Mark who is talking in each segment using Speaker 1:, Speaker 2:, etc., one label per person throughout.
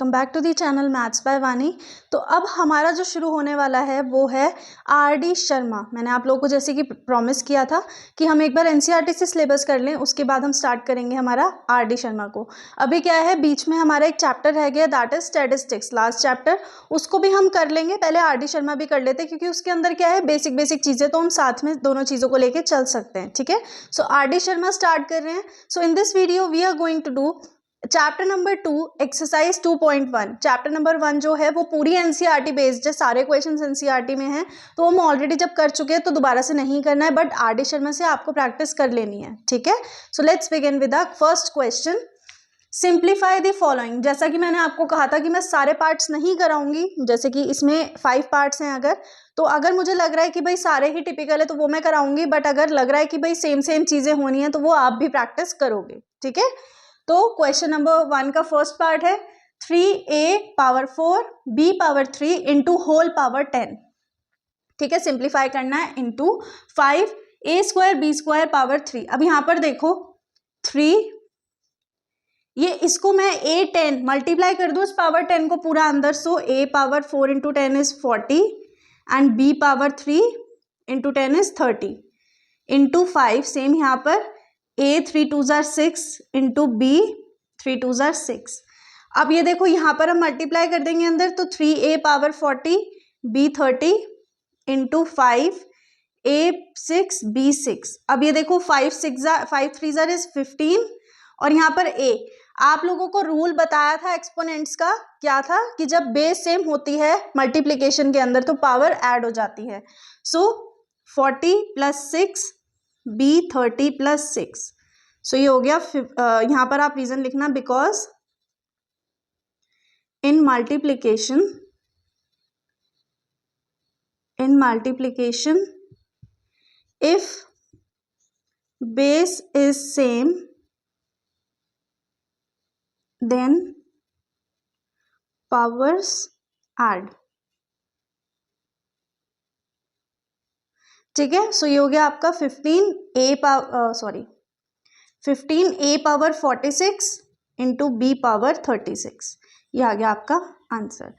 Speaker 1: Welcome back to the channel maths by Wani. तो अब हमारा जो शुरू होने वाला है वो है आर.डी. शर्मा। मैंने आप लोगों को जैसे कि प्रॉमिस किया था कि हम एक बार एनसीईआरटी से सिलेबस कर लें, उसके बाद हम स्टार्ट करेंगे हमारा आर.डी. शर्मा को। अभी क्या है, बीच में हमारा एक चैप्टर रह गया, that is statistics, last chapter, उसको भी हम कर लेंगे। पहले आर.डी. शर्मा भी कर लेते हैं क्योंकि उसके अंदर क्या है, बेसिक चीज़ें, तो हम साथ में दोनों चीज़ों को लेके चल सकते हैं। ठीक है, सो आर.डी. शर्मा स्टार्ट कर रहे हैं। So in this video we are going to do chapter number 2 exercise 2.1। Chapter number 1 जो है वो पूरी एनसीईआरटी बेस्ड है, सारे क्वेश्चंस एनसीईआरटी में हैं, तो हम ऑलरेडी जब कर चुके हैं तो दोबारा से नहीं करना है, बट आर.डी. शर्मा से आपको प्रैक्टिस कर लेनी है। ठीक है, so let's begin with the first question. Simplify the following. जैसा कि मैंने आपको कहा था कि मैं सारे पार्ट्स नहीं कराऊंगी, जैसे कि इसमें 5 पार्ट्स हैं, अगर मुझे लग रहा है कि भाई सारे ही टिपिकल है तो वो मैं कराऊंगी, बट अगर लग रहा है कि भाई सेम चीजें होनी है तो वो आप भी प्रैक्टिस करोगे। ठीक है, तो क्वेश्चन नंबर 1 का फर्स्ट पार्ट है 3a power 4 b power 3 into whole power 10। ठीक है, सिंप्लीफाई करना है into 5a square b square power 3। अब यहां पर देखो 3, ये इसको मैं a10 मल्टीप्लाई कर दूं इस पावर 10 को पूरा अंदर, सो a power 4 into 10 is 40 and b power 3 into 10 is 30 into 5, same यहाँ पर a 3 2 jar 6 into b 3 2 jar 6। अब ये देखो यहाँ पर हम मल्टीप्लाई कर देंगे अंदर, तो 3a power 40 b 30 into 5 a 6 b 6। अब ये देखो 5 3 जार इज 15 और यहाँ पर a, आप लोगों को रूल बताया था एक्सपोनेंट्स का, क्या था कि जब बेस सेम होती है मल्टीप्लिकेशन के अंदर तो पावर ऐड हो जाती है। So 40 plus 6 b 30 plus 6। So ये हो गया। यहाँ पर आप रीजन लिखना, because in multiplication if base is same then powers add. ठीक है, सो ये हो गया आपका 15a power 46 into B power 36। ये आ गया आपका आंसर।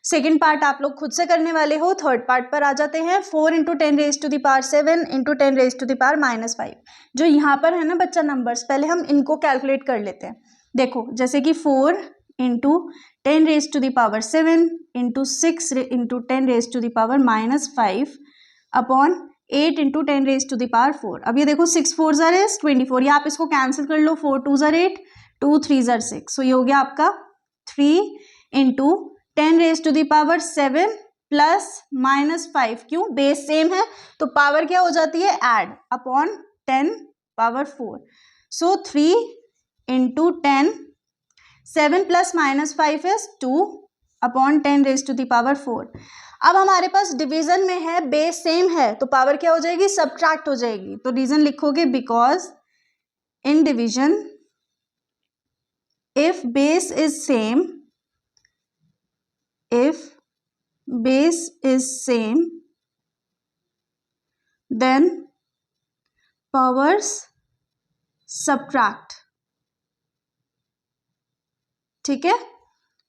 Speaker 1: सेकेंड पार्ट आप लोग खुद से करने वाले हो। थर्ड पार्ट पर आ जाते हैं। 4 into 10 raise to the power 7 into 10 raise to the power -5। जो यहाँ पर है ना बच्चा नंबर्स, पहले हम इनको कैलकुलेट कर लेते हैं। देखो जैसे कि 4 into 10 raise to the power 7 into 6 into 10 raise to the power -5 upon 8 into 10 raise to the power 4। अब ये देखो 6 4 जार इज 24, या आप इसको कैंसिल कर लो, 4 2 जार 8 2 3 जार 6। सो ये हो गया आपका 3 into 10 raise to the power 7 plus -5, क्यों, बेस सेम है तो पावर क्या हो जाती है, add, upon 10 power 4। So 3 into 10, 7 plus -5 is 2 upon 10 raise to the power 4। अब हमारे पास डिवीजन में है, बेस सेम है तो पावर क्या हो जाएगी, सब्ट्रैक्ट हो जाएगी। तो रीजन लिखोगे, because in division if base is same then powers subtract। ठीक है,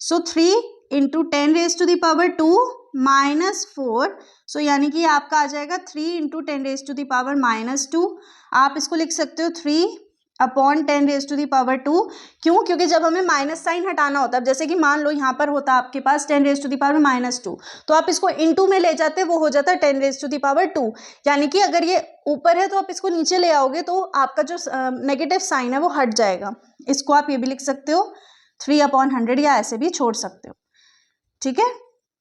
Speaker 1: so 3 into 10 raise to the power 2 -4, so यानी कि आपका आ जाएगा 3 into 10 raise to the power -2। आप इसको लिख सकते हो 3 upon 10 raise to the power 2। क्यों, क्योंकि जब हमें माइनस साइन हटाना होता है, जैसे कि मान लो यहाँ पर होता है आपके पास 10 रेज टू दी पावर -2, तो आप इसको इनटू में ले जाते, वो हो जाता है 10 रेज टू दी पावर 2। यानी कि अगर ये ऊपर है तो आप इसको नीचे ले आओगे तो आपका जो नेगेटिव साइन है वो हट जाएगा। इसको आप ये भी लिख सकते हो 3 अपॉन 100, या ऐसे भी छोड़ सकते हो। ठीक है,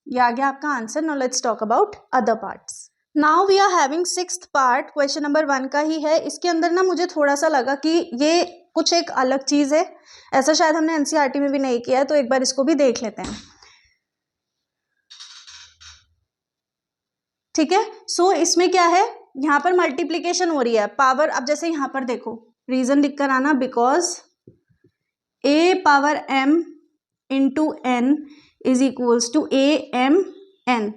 Speaker 1: ये आ गया आपका answer. Now let's talk about other parts. Now we are having 6th part, question number 1 का ही है। इसके अंदर ना मुझे थोड़ा सा लगा कि ये कुछ एक अलग चीज है, ऐसा शायद हमने एनसीईआरटी में भी नहीं किया है, तो एक बार इसको भी देख लेते हैं। ठीक है, सो इसमें क्या है, यहाँ पर मल्टीप्लीकेशन हो रही है पावर। अब जैसे यहाँ पर देखो, रीजन लिख कर आना, because a power m into n is equals to a m n।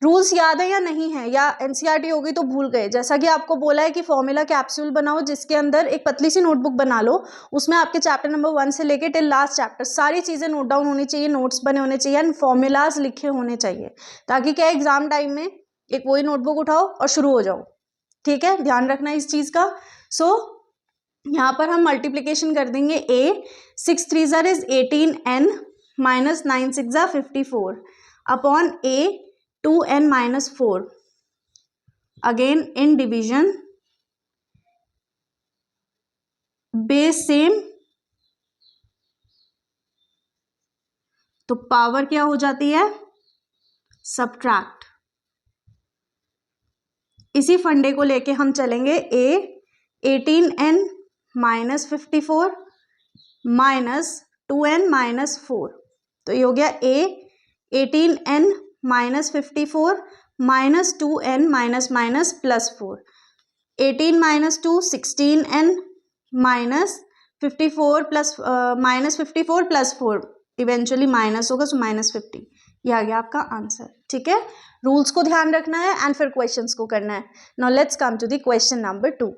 Speaker 1: Rules याद है या नहीं है, या एनसीईआरटी होगी तो भूल गए। जैसा कि आपको बोला है कि फॉर्मूला कैप्सूल बनाओ, जिसके अंदर एक पतली सी नोटबुक बना लो, उसमें आपके चैप्टर नंबर 1 से लेके टिल लास्ट चैप्टर सारी चीज़ें नोट डाउन होनी चाहिए, नोट्स बने होने चाहिए एंड फॉर्मूलाज लिखे होने चाहिए, ताकि क्या एग्जाम टाइम में एक वही नोटबुक उठाओ और शुरू हो जाओ। ठीक है, ध्यान रखना इस चीज़ का। सो यहाँ पर हम मल्टीप्लीकेशन कर देंगे a 6 3 is 18n minus 9 6 54 upon a 2n minus 4। Again in division, base same तो पावर क्या हो जाती है, सब्ट्रैक्ट। इसी फंडे को लेके हम चलेंगे, a 18n minus 54 minus 2n minus 4, तो ये हो गया a 18n minus 54 minus 2n minus minus plus 4, 18 minus 2 16n minus 54 plus minus 54 plus 4, eventually minus होगा, सो माइनस 50। ये आ गया आपका आंसर। ठीक है, रूल्स को ध्यान रखना है एंड फिर क्वेश्चंस को करना है। Now let's come to the question number 2।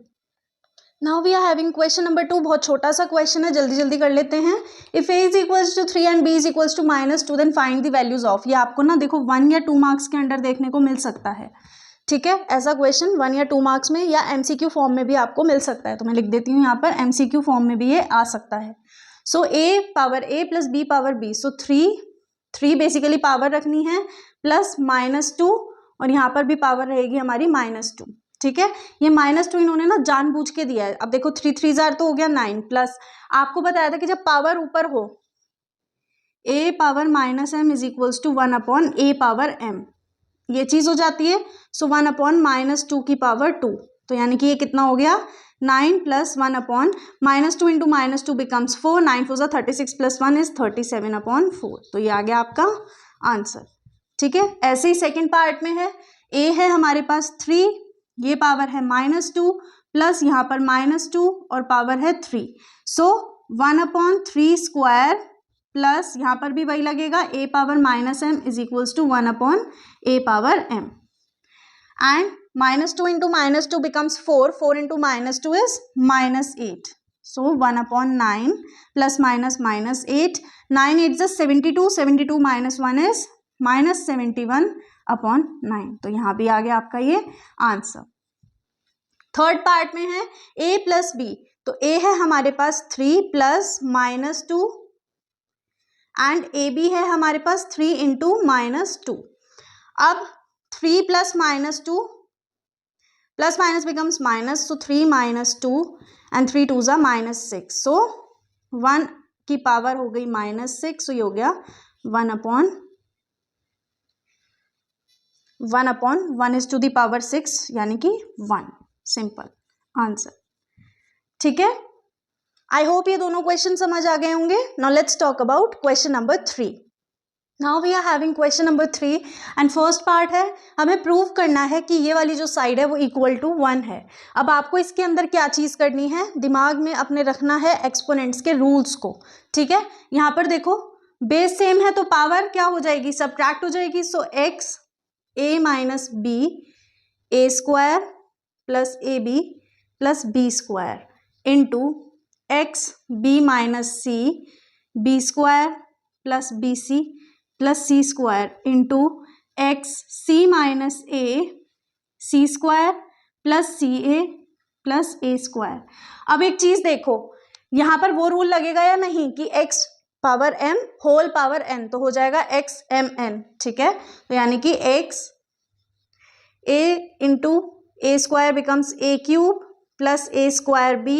Speaker 1: Now we are having question number 2। बहुत छोटा सा क्वेश्चन है, जल्दी जल्दी कर लेते हैं। If a is equals to 3 and b is equals to -2 then find the values of. ये आपको ना देखो 1 या 2 मार्क्स के अंडर देखने को मिल सकता है। ठीक है, ऐसा क्वेश्चन 1 या 2 मार्क्स में या एमसीक्यू फॉर्म में भी आपको मिल सकता है, तो मैं लिख देती हूँ यहाँ पर एमसीक्यू फॉर्म में भी ये आ सकता है। सो a power a plus b power b, so 3 basically power रखनी है, प्लस -2 और यहाँ पर भी पावर रहेगी हमारी -2। ठीक है, ये -2 इन्होंने ना जानबूझ के दिया है। अब देखो 3 3 जार तो हो गया 9, प्लस आपको बताया था कि जब पावर ऊपर हो a power -m is equals to 1 upon a power m, ये चीज हो जाती है। सो 1 अपॉन -2 की पावर 2, तो यानी कि ये कितना हो गया 9 plus 1 upon -2 into -2 becomes 4, 9 4 36 plus 1 is 37 upon 4, तो ये आ गया आपका आंसर। ठीक है, ऐसे ही सेकेंड पार्ट में है, a है हमारे पास 3, ये पावर है -2 प्लस यहाँ पर -2 और पावर है 3, सो 1 अपॉन 3 स्क्वायर प्लस यहाँ पर भी वही लगेगा a power -m is equals to 1 upon a power m, and -2 into -2 becomes 4, 4 into -2 is -8, so 1 upon 9 plus minus -8, 9 8 is 72, 72 minus 1 is -71 upon 9, तो यहाँ भी आ गया आपका ये आंसर। थर्ड पार्ट में है a प्लस b, तो a है हमारे पास 3 प्लस -2 एंड ए बी है हमारे पास 3 इंटू -2। अब 3 plus -2 plus minus becomes minus, so 3 -2 and 3 2 ज़ा -6, सो 1 की पावर हो गई -6, सो ये हो गया 1 upon 1 is to the power 6, यानी कि 1, सिंपल आंसर। ठीक है, आई होप ये दोनों क्वेश्चन समझ आ गए होंगे। Now let's talk about question number 3। Now we are having question number 3 and first part है, हमें प्रूव करना है कि ये वाली जो साइड है वो इक्वल टू 1 है। अब आपको इसके अंदर क्या चीज़ करनी है, दिमाग में अपने रखना है एक्सपोनेंट्स के रूल्स को। ठीक है, यहाँ पर देखो बेस सेम है तो पावर क्या हो जाएगी, सब्ट्रैक्ट हो जाएगी, so x a minus B A square plus A B plus B square into X B minus C B square plus B C plus C square into X C minus A C square plus C A plus A square. अब एक चीज़ देखो, यहाँ पर वो rule लगेगा या नहीं कि x power m whole power n, तो हो जाएगा x m n। ठीक है, तो यानी कि x a into a square becomes a cube plus A square b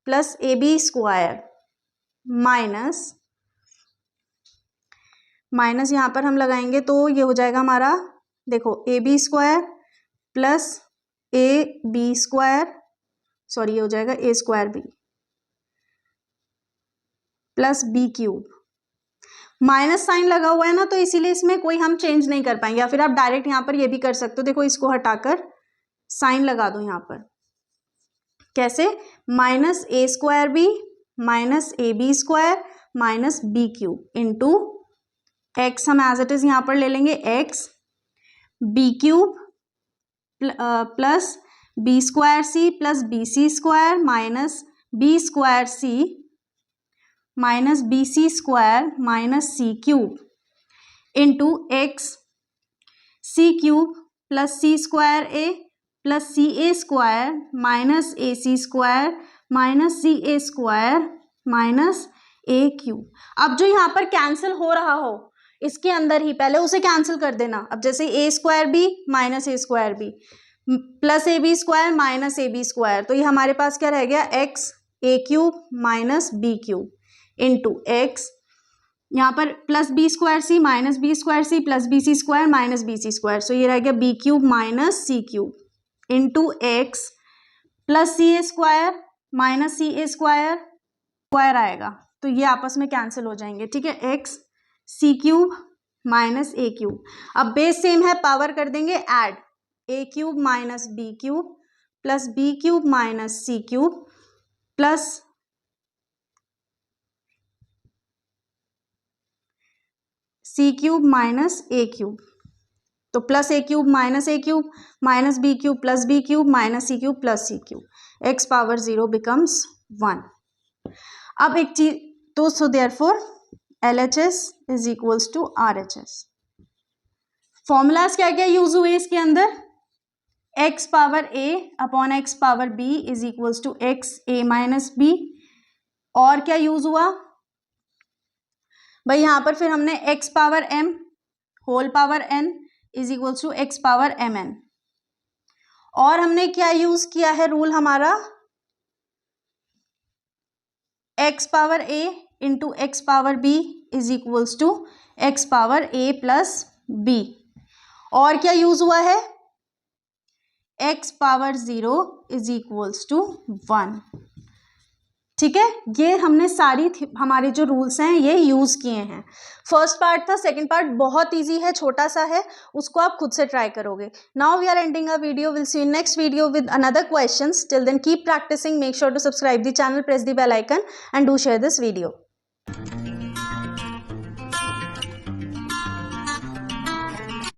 Speaker 1: plus A B square minus यहाँ पर हम लगाएंगे तो ये हो जाएगा हमारा, देखो A B square plus A B square, sorry ये हो जाएगा A square B plus B cube. Minus sign लगा हुआ है ना, तो इसीलिए इसमें कोई हम चेंज नहीं कर पाएंगे, या फिर आप डायरेक्ट यहाँ पर ये भी कर सकते हो, देखो इसको हटाकर साइन लगा दो यहाँ पर। कैसे, minus A square B minus A B square minus B cube into X, हम एज इट इज यहाँ पर ले लेंगे X B cube plus B square C plus B C square minus B square C minus B C square minus C cube into X C cube plus C square A plus C A square minus A C square minus C A square minus A cube. अब जो यहाँ पर cancel हो रहा हो इसके अंदर ही पहले उसे कैंसिल कर देना। अब जैसे A square B minus A square B plus A B square minus A B square, तो ये हमारे पास क्या रह गया X A cube minus B cube into X यहाँ पर plus B square C minus B square C plus B C square minus B C square, so ये रह गया B cube minus C cube into X plus C A square minus C A square square आएगा, तो ये आपस में cancel हो जाएंगे। ठीक है, X C cube minus A cube. अब बेस सेम है, पावर कर देंगे add, A cube minus B cube plus B cube minus C cube plus C cube minus A cube, तो plus A cube minus B cube plus B cube minus C cube plus C cube, X power 0 becomes 1। अब एक चीज तो so therefore LHS is equals to RHS। Formulas क्या क्या use हुए इसके अंदर, x power a upon x power b is equals to x a minus b, और क्या यूज हुआ भाई यहाँ पर फिर हमने x power m whole power n is equals to x power mn, और हमने क्या यूज किया है रूल हमारा x power a into x power b is equals to x power a plus b, और क्या यूज हुआ है x power 0 is equals to 1। ठीक है, ये हमने सारी हमारे जो रूल्स हैं ये यूज किए हैं। फर्स्ट पार्ट था, सेकंड पार्ट बहुत इजी है, छोटा सा है, उसको आप खुद से ट्राई करोगे। Now we are ending a video, will see in next video with another questions. Till then keep practicing, make sure to subscribe the channel, press the bell icon and do share this video.